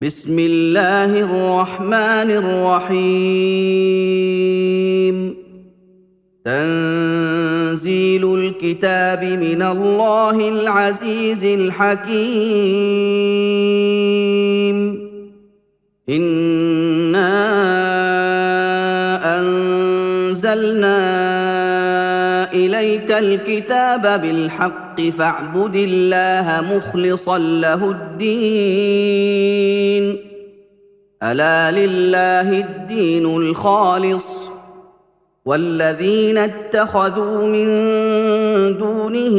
بسم الله الرحمن الرحيم. تنزيل الكتاب من الله العزيز الحكيم. إنا أنزلنا إليك الكتاب بالحق فاعبد الله مخلصا له الدين. ألا لله الدين الخالص والذين اتخذوا من دونه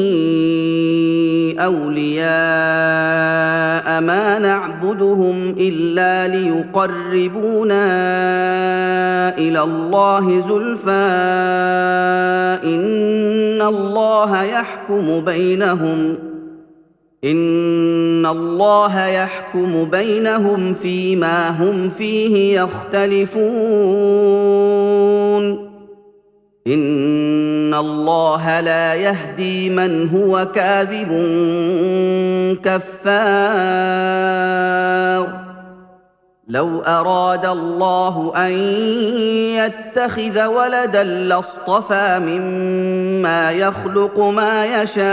أولياء ما نعبدهم إلا ليقربونا إلى الله زلفى إن الله يحكم بينهم فيما هم فيه يختلفون. إن الله لا يهدي من هو كاذب كفار. لو أراد الله أن يتخذ ولدا لاصطفى مما يخلق ما يشاء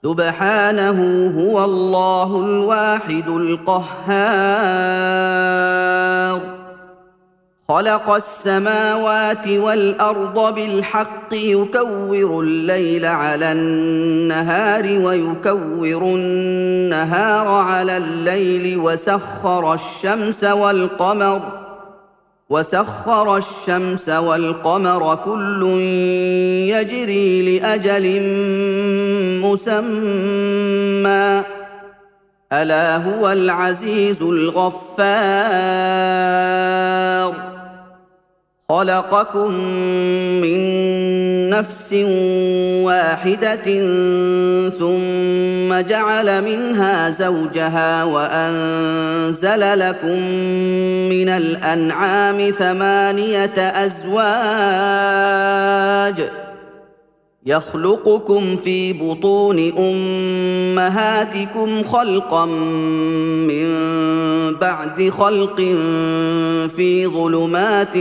سبحانه هو الله الواحد القهار. خلق السماوات والأرض بالحق يكور الليل على النهار ويكور النهار على الليل وسخر الشمس والقمر كل يجري لأجل مسمى ألا هو العزيز الغفار. خلقكم من نفس واحدة ثم جعل منها زوجها وأنزل لكم من الأنعام 8 أزواج يخلقكم في بطون أمهاتكم خلقا من بعد خلق في ظلمات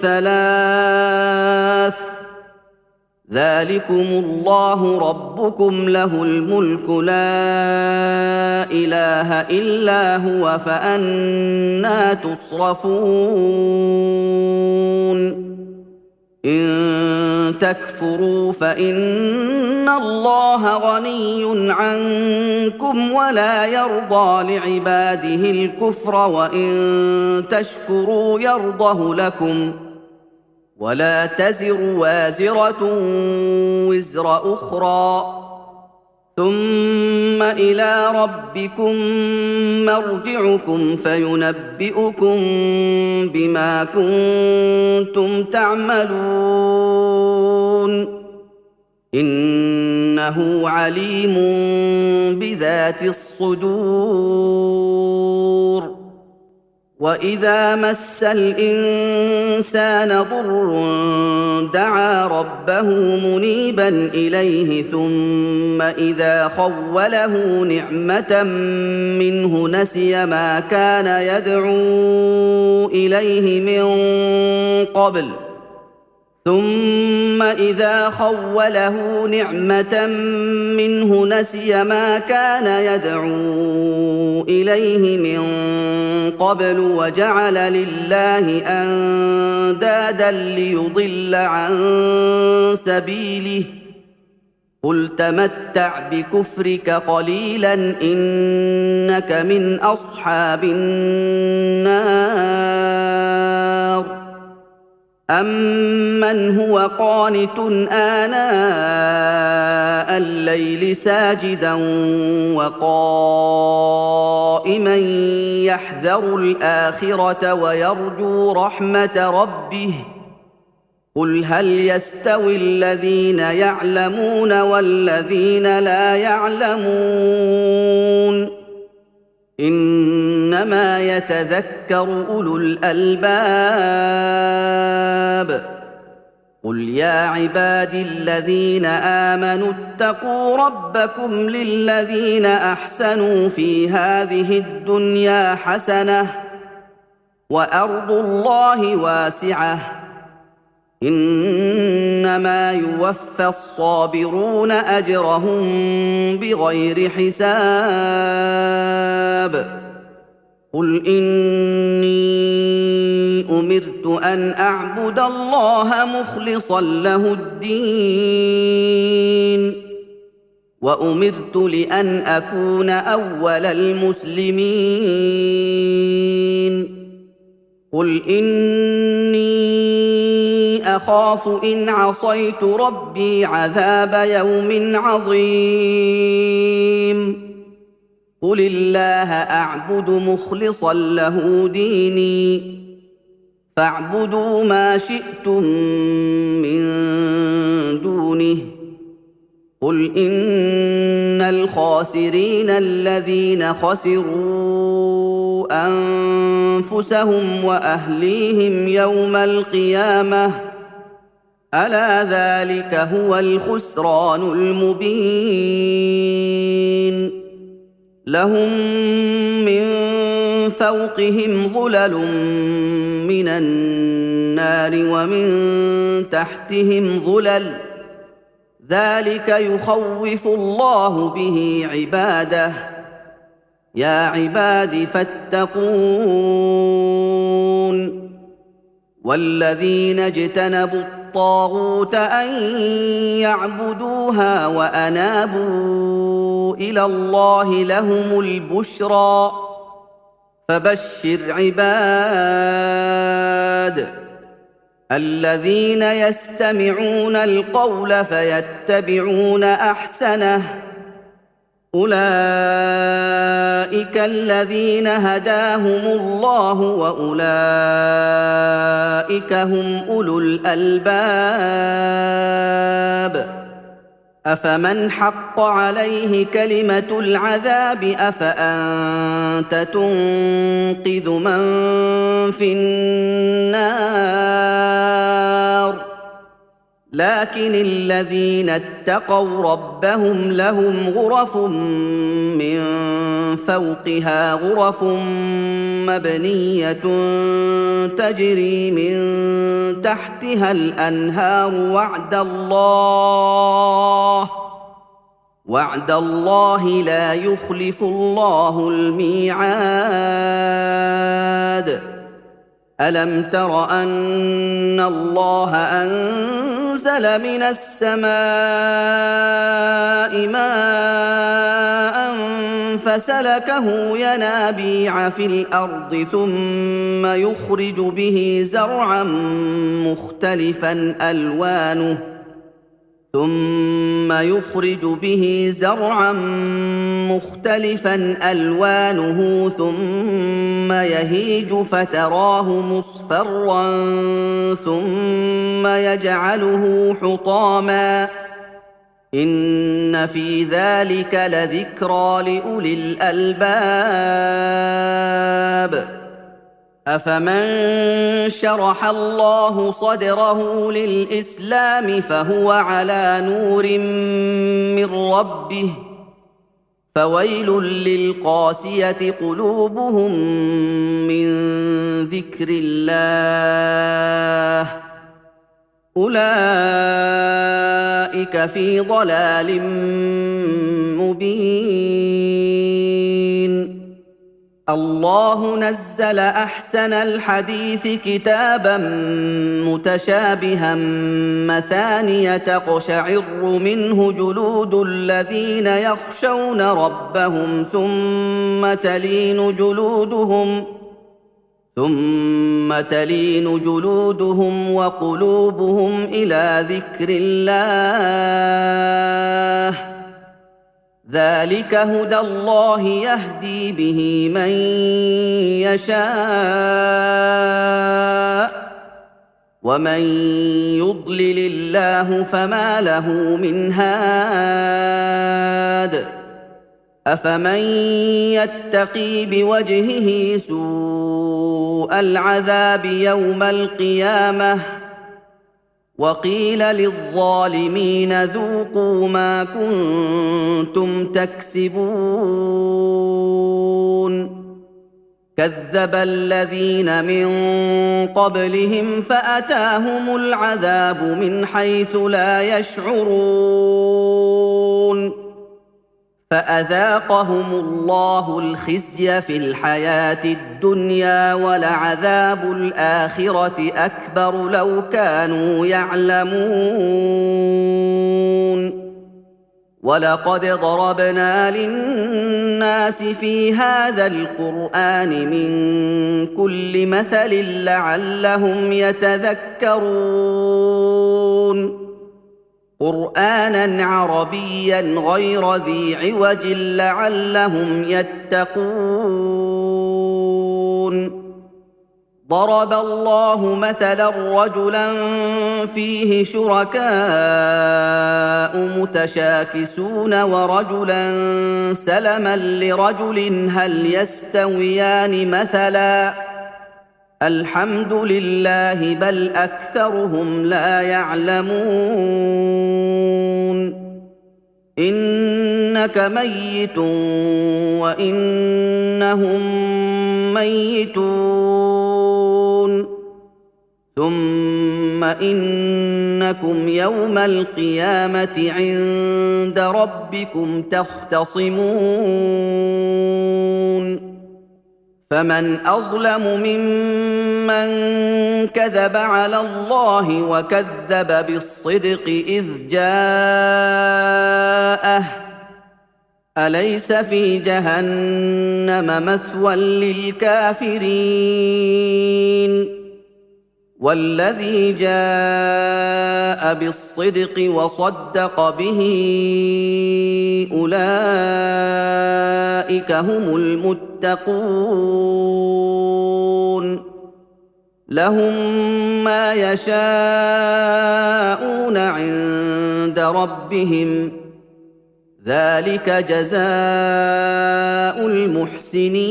3 ذلكم الله ربكم له الملك لا إله إلا هو فأنى تصرفون. إن تكفروا فإن الله غني عنكم ولا يرضى لعباده الكفر وإن تشكروا يرضه لكم ولا تزر وازرة وزر أخرى ثم إلى ربكم مرجعكم فينبئكم بما كنتم تعملون إنه عليم بذات الصدور. وإذا مس الإنسان ضر دعا ربه منيبا إليه ثم إذا خوله نعمة منه نسي ما كان يدعو إليه من قبل وجعل لله أندادا ليضل عن سبيله قل تمتع بكفرك قليلا إنك من أصحاب النار. أَمَّنْ هُوَ قَانِتٌ آنَاءَ اللَّيْلِ سَاجِدًا وَقَائِمًا يَحْذَرُ الْآخِرَةَ وَيَرْجُو رَحْمَةَ رَبِّهِ قُلْ هَلْ يَسْتَوِي الَّذِينَ يَعْلَمُونَ وَالَّذِينَ لَا يَعْلَمُونَ إنما يتذكر أولو الألباب. قل يا عبادي الذين آمنوا اتقوا ربكم للذين أحسنوا في هذه الدنيا حسنة وأرض الله واسعة إنما يوفى الصابرون أجرهم بغير حساب قل إني أمرت أن أعبد الله مخلصا له الدين وأمرت لأن أكون أول المسلمين قل إني أخاف إن عصيت ربي عذاب يوم عظيم قل الله أعبد مخلصا له ديني فاعبدوا ما شئتم من دونه قل إن الخاسرين الذين خسروا أنفسهم وأهليهم يوم القيامة ألا ذلك هو الخسران المبين لهم من فوقهم ظلل من النار ومن تحتهم ظلل ذلك يخوف الله به عباده يا عباد فاتقون والذين اجتنبوا الطاغوت أن يعبدوها وأنابوا إلى الله لهم البشرى فبشر عباد الذين يستمعون القول فيتبعون أحسنه أولئك الذين هداهم الله وأولئك هم أولو الألباب أفمن حق عليه كلمة العذاب أفأنت تنقذ من في النار لكن الذين اتقوا ربهم لهم غرف من فوقها غرف مبنية تجري من تحتها الأنهار وعد الله لا يخلف الله الميعاد ألم تر أن الله أنزل من السماء ماء فسلكه ينابيع في الأرض ثم يخرج به زرعا مختلفا ألوانه ثم يهيج فتراه مصفرا ثم يجعله حطاما إن في ذلك لذكرى لأولي الألباب أفمن شرح الله صدره للإسلام فهو على نور من ربه فويل للقاسية قلوبهم من ذكر الله أولئك في ضلال مبين الله نزل أحسن الحديث كتابا متشابها مثانية تقشعر منه جلود الذين يخشون ربهم ثم تلين جلودهم وقلوبهم إلى ذكر الله ذلك هدى الله يهدي به من يشاء ومن يضلل الله فما له من هاد أفمن يتقي بوجهه سوء العذاب يوم القيامة وقيل للظالمين ذوقوا ما كنتم تكسبون كذب الذين من قبلهم فأتاهم العذاب من حيث لا يشعرون فأذاقهم الله الخزي في الحياة الدنيا ولعذاب الآخرة أكبر لو كانوا يعلمون ولقد ضربنا للناس في هذا القرآن من كل مثل لعلهم يتذكرون قرآناً عربياً غير ذي عوج لعلهم يتقون ضرب الله مثلاً رجلاً فيه شركاء متشاكسون ورجلاً سلماً لرجل هل يستويان مثلاً الحمد لله بل أكثرهم لا يعلمون إنك ميت وإنهم ميتون ثم إنكم يوم القيامة عند ربكم تختصمون فمن أظلم ممن كذب على الله وكذب بالصدق إذ جاءه أليس في جهنم مثوى للكافرين والذي جاء بالصدق وصدق به أولئك هم المتقون لهم ما يشاءون عند ربهم ذلك جزاء المحسنين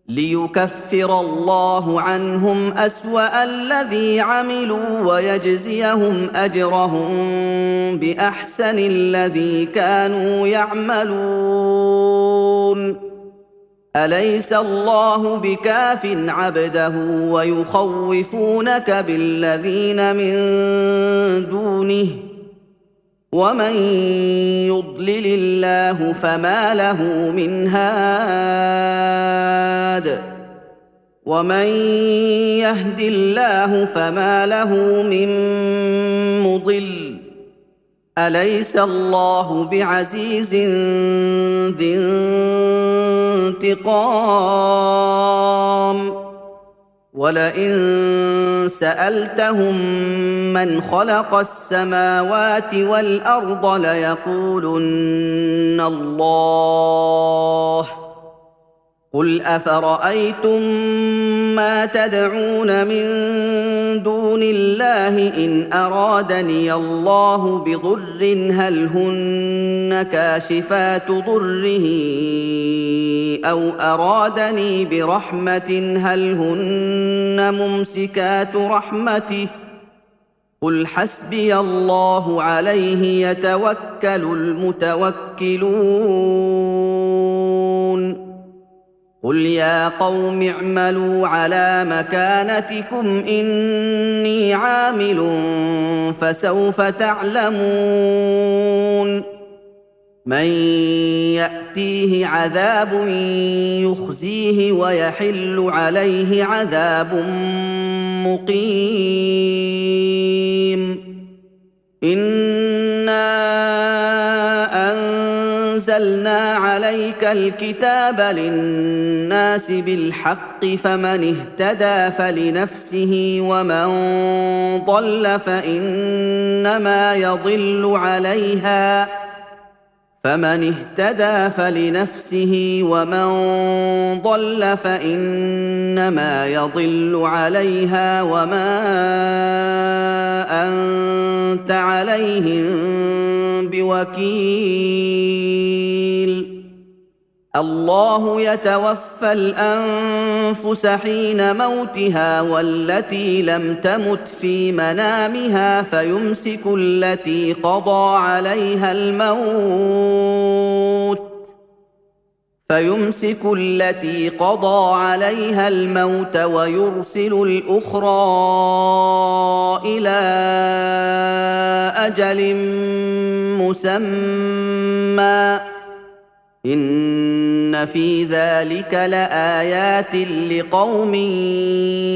ليكفر الله عنهم أسوأ الذي عملوا ويجزيهم أجرهم بأحسن الذي كانوا يعملون أليس الله بكاف عبده ويخوفونك بالذين من دونه ومن يضلل الله فما له من هاد ومن يهد الله فما له من مضل أليس الله بعزيز ذي انتقام ولئن سألتهم من خلق السماوات والأرض ليقولن الله قل أفرأيتم ما تدعون من دون الله إن أرادني الله بضر هل هن كاشفات ضره أو أرادني برحمة هل هن ممسكات رحمته قل حسبي الله عليه يتوكل المتوكلون قل يا قوم اعملوا على مكانتكم إني عامل فسوف تعلمون من يأتيه عذاب يخزيه ويحل عليه عذاب مقيم إنا أنزلنا عليك الكتاب للناس بالحق فمن اهتدى فلنفسه ومن ضل فإنما يضل عليها فمن اهتدى فلنفسه ومن ضل فإنما يضل عليها وما أنت عليهم بوكيل الله يتوفى الانفس حين موتها والتي لم تمت في منامها فيمسك التي قضى عليها الموت ويرسل الأخرى إلى أجل مسمى إن في ذلك لآيات لقوم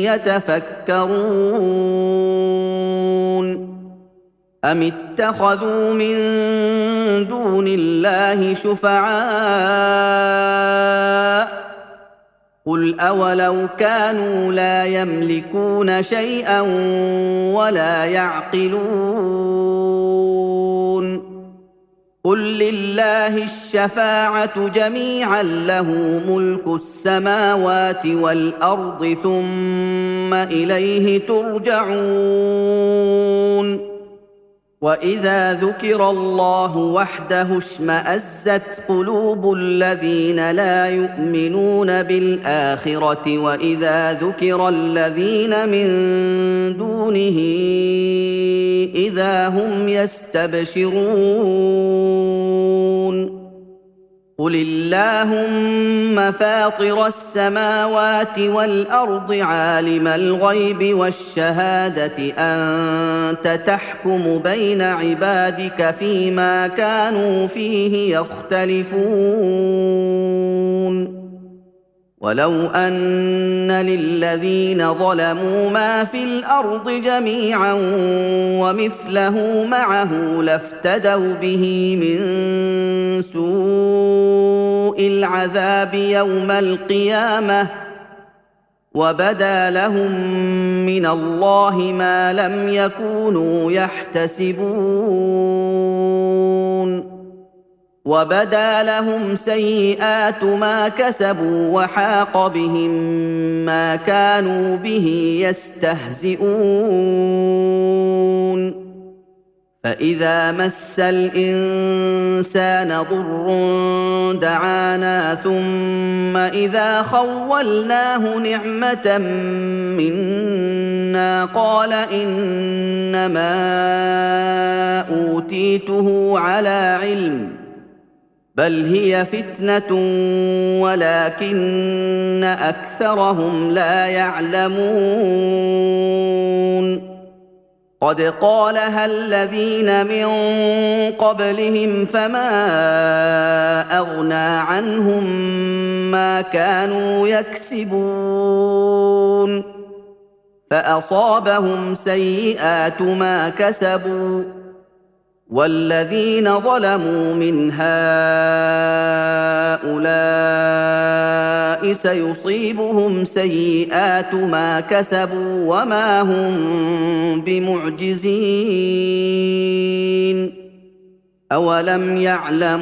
يتفكرون أم اتخذوا من دون الله شفعاء قل أولو كانوا لا يملكون شيئا ولا يعقلون قل لله الشفاعة جميعا له ملك السماوات والأرض ثم إليه ترجعون وإذا ذكر الله وحده اشمأزت قلوب الذين لا يؤمنون بالآخرة وإذا ذكر الذين من دونه إذا هم يستبشرون قل اللهم فاطر السماوات والأرض عالم الغيب والشهادة أنت تحكم بين عبادك فيما كانوا فيه يختلفون ولو أن للذين ظلموا ما في الأرض جميعا ومثله معه لافتدوا به من سوء العذاب يوم القيامة وبدا لهم من الله ما لم يكونوا يحتسبون وبدا لهم سيئات ما كسبوا وحاق بهم ما كانوا به يستهزئون فإذا مس الإنسان ضر دعانا ثم إذا خولناه نعمة منا قال إنما أوتيته على علم بل هي فتنة ولكن أكثرهم لا يعلمون قد قالها الذين من قبلهم فما أغنى عنهم ما كانوا يكسبون فأصابهم سيئات ما كسبوا والذين ظلموا من هؤلاء سيصيبهم سيئات ما كسبوا وما هم بمعجزين أولم يعلموا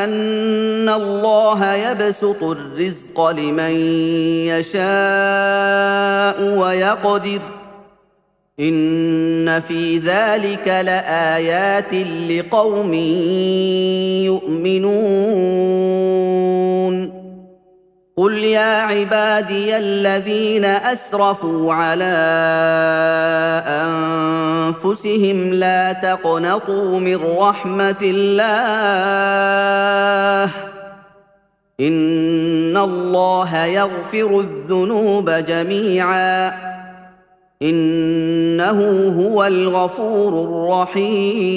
أن الله يبسط الرزق لمن يشاء ويقدر إن في ذلك لآيات لقوم يؤمنون قل يا عبادي الذين أسرفوا على أنفسهم لا تقنطوا من رحمة الله إن الله يغفر الذنوب جميعا إنه هو الغفور الرحيم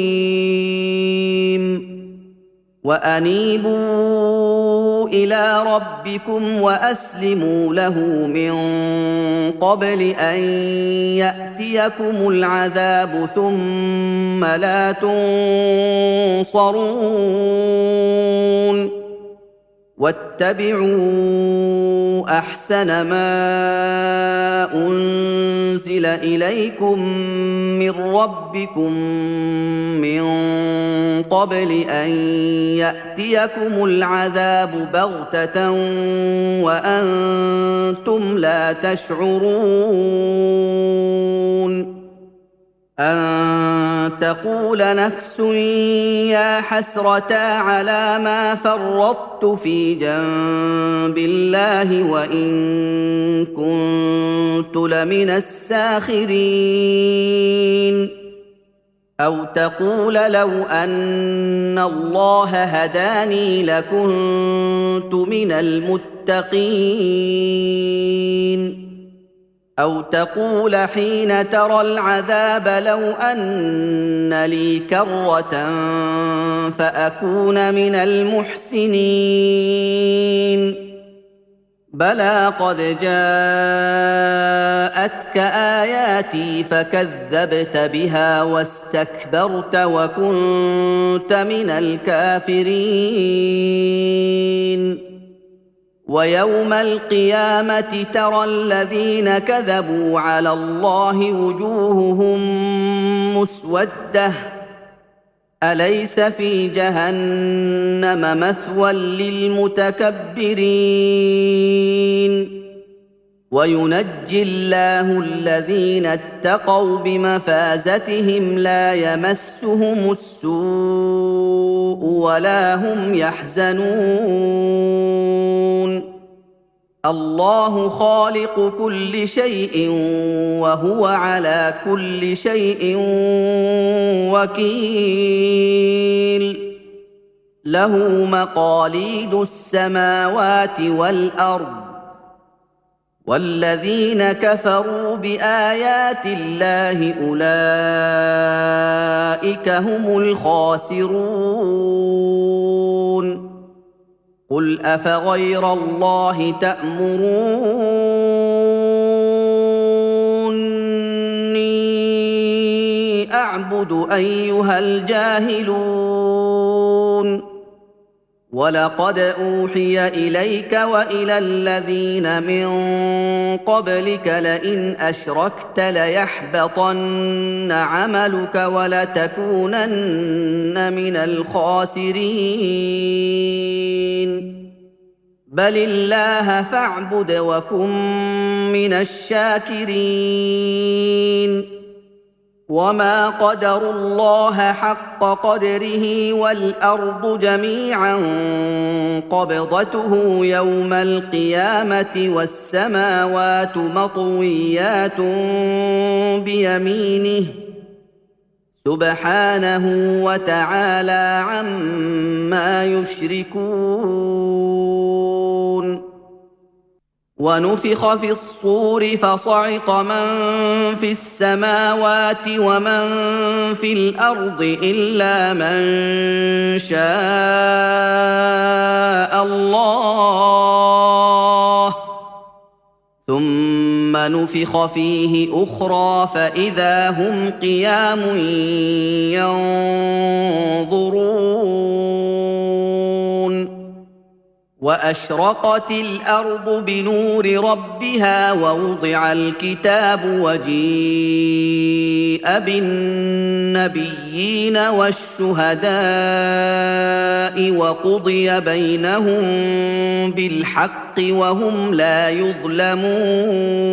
وأنيبوا إلى ربكم وأسلموا له من قبل أن يأتيكم العذاب ثم لا تنصرون واتبعوا أحسن ما أنزل إليكم من ربكم من قبل أن يأتيكم العذاب بغتة وأنتم لا تشعرون أن تقول نفس يا حسرتا على ما فرطت في جنب الله وإن كنت لمن الساخرين أو تقول لو أن الله هداني لكنت من المتقين أو تقول حين ترى العذاب لو أن لي كرة فأكون من المحسنين بلى قد جاءتك آياتي فكذبت بها واستكبرت وكنت من الكافرين ويوم القيامة ترى الذين كذبوا على الله وجوههم مسودة أليس في جهنم مثوى للمتكبرين وينجي الله الذين اتقوا بمفازتهم لا يمسهم السوء ولا هم يحزنون الله خالق كل شيء وهو على كل شيء وكيل له مقاليد السماوات والأرض والذين كفروا بآيات الله أولئك هم الخاسرون قل أفغير الله تأمروني أعبد أيها الجاهلون ولقد أوحي إليك وإلى الذين من قبلك لئن أشركت ليحبطن عملك ولتكونن من الخاسرين بل الله فاعبد وكن من الشاكرين وما قدروا الله حق قدره والأرض جميعا قبضته يوم القيامة والسماوات مطويات بيمينه سبحانه وتعالى عما يشركون ونفخ في الصور فصعق من في السماوات ومن في الأرض إلا من شاء الله ثم نفخ فيه أخرى فإذا هم قيام ينظرون وأشرقت الأرض بنور ربها ووضع الكتاب وجيء بالنبيين والشهداء وقضي بينهم بالحق وهم لا يظلمون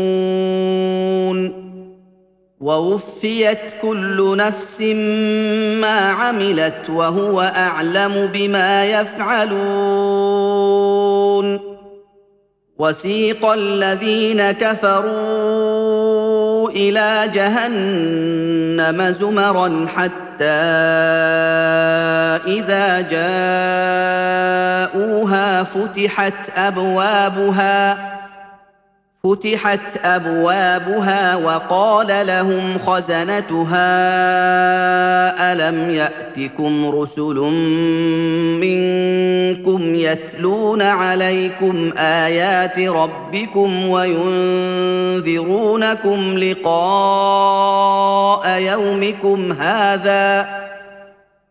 ووفيت كل نفس ما عملت وهو أعلم بما يفعلون وسيق الذين كفروا إلى جهنم زمرا حتى إذا جاءوها فتحت أبوابها وقال لهم خزنتها ألم يأتكم رسل منكم يتلون عليكم آيات ربكم وينذرونكم لقاء يومكم هذا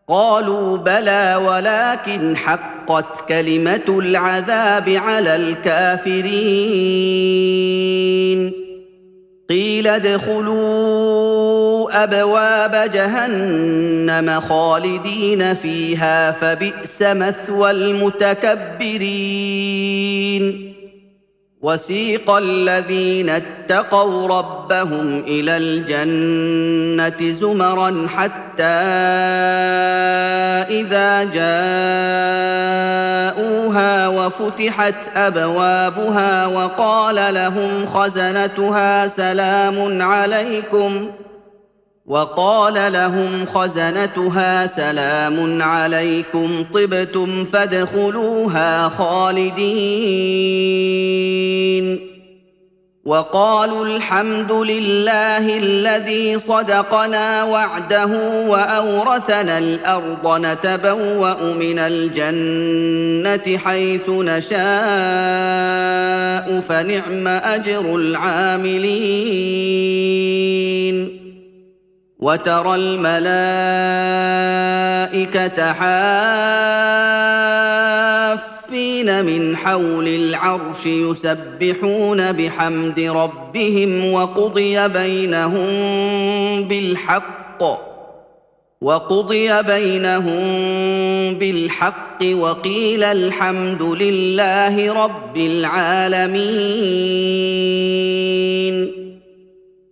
قالوا بلى ولكن حقت كلمة العذاب على الكافرين قيل ادخلوا أبواب جهنم خالدين فيها فبئس مثوى المتكبرين وسيق الذين اتقوا ربهم إلى الجنة زمرا حتى إذا جاءوها وفتحت أبوابها وقال لهم خزنتها سلام عليكم طبتم فادخلوها خالدين وقالوا الحمد لله الذي صدقنا وعده وأورثنا الأرض نتبوأ من الجنة حيث نشاء فنعم أجر العاملين وترى الملائكة حافين من حول العرش يسبحون بحمد ربهم وقضي بينهم بالحق وقيل الحمد لله رب العالمين